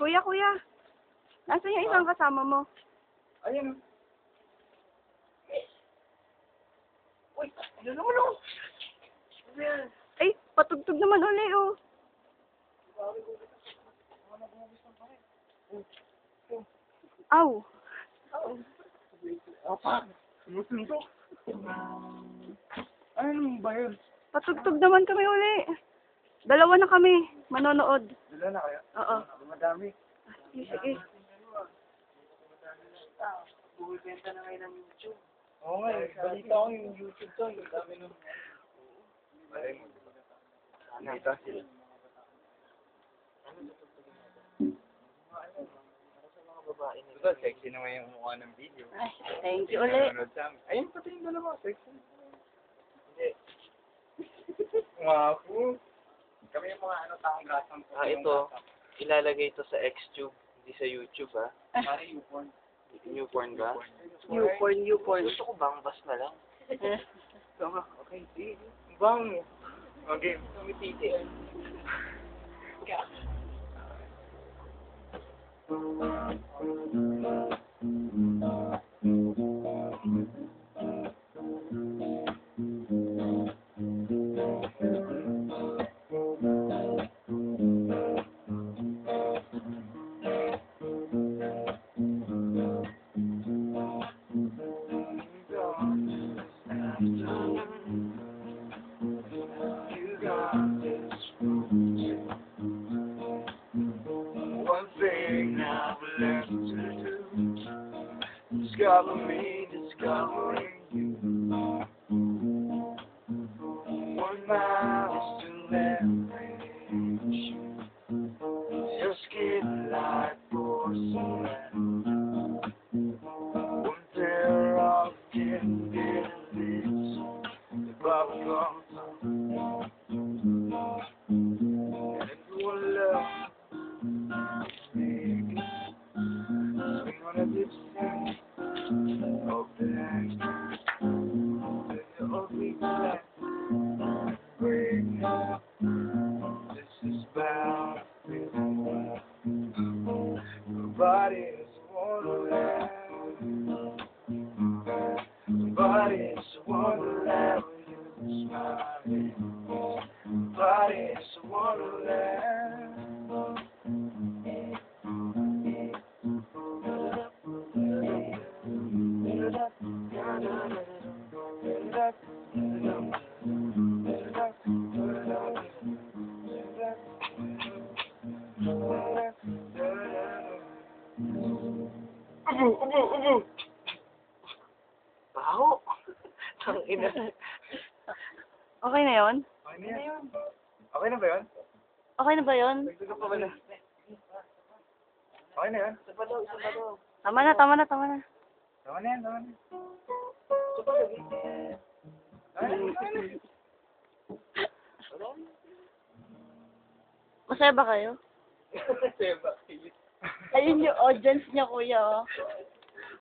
Kuya. Nasaan yung isang kasama mo? Ayun. Uy, ano naman ako? Ano yan? Ay, patugtog naman uli, oh. Aw. Apa? Sumusuntok. Ano naman ba yun? Patugtog naman kami uli. Dalawa na kami, manonood. Dala na kaya? Oo. Madami. Sige. Bumibenta na ngayon ng YouTube. Oo nga, balita ko yung YouTube to. Yung dami nung... Malay mo. Nakita sila. Ito, sexy naman yung mukha ng video. Ay, thank you uli. Nanonood sa amin. Ayun, pati yung dalawa, sexy. Hindi. Wapo. Kami yung mga taong gasang po. Ito, ilalagay ito sa Xtube, hindi sa YouTube, ha? Para YouPorn. Newporn ba? Newporn. Gusto ko bangbas na lang. Okay, sige. Bang. Okay. Tumititi. One thing I've learned to do, discover me, discovering you. 1 mile is to leverage your skin like porcelain. 1 pair of tender lips, the bubblegum tongue, and 1 love. Swing on a dipstick, open, then you ugly black, break. This is bound to be. Nobody's wonderland. Nobody's wonderland when you're smiling. Nobody's wonderland. Ubo! Baho! Tangina. Okay na yon? Okay na yun. Okay na ba yun? Okay na ba yon? Nagtutok pa ba na? Okay na yun? Tama na. Tama na yan, tama na. Masaya ba kayo? Seba. Ayun yung audience niya, kuya, oh.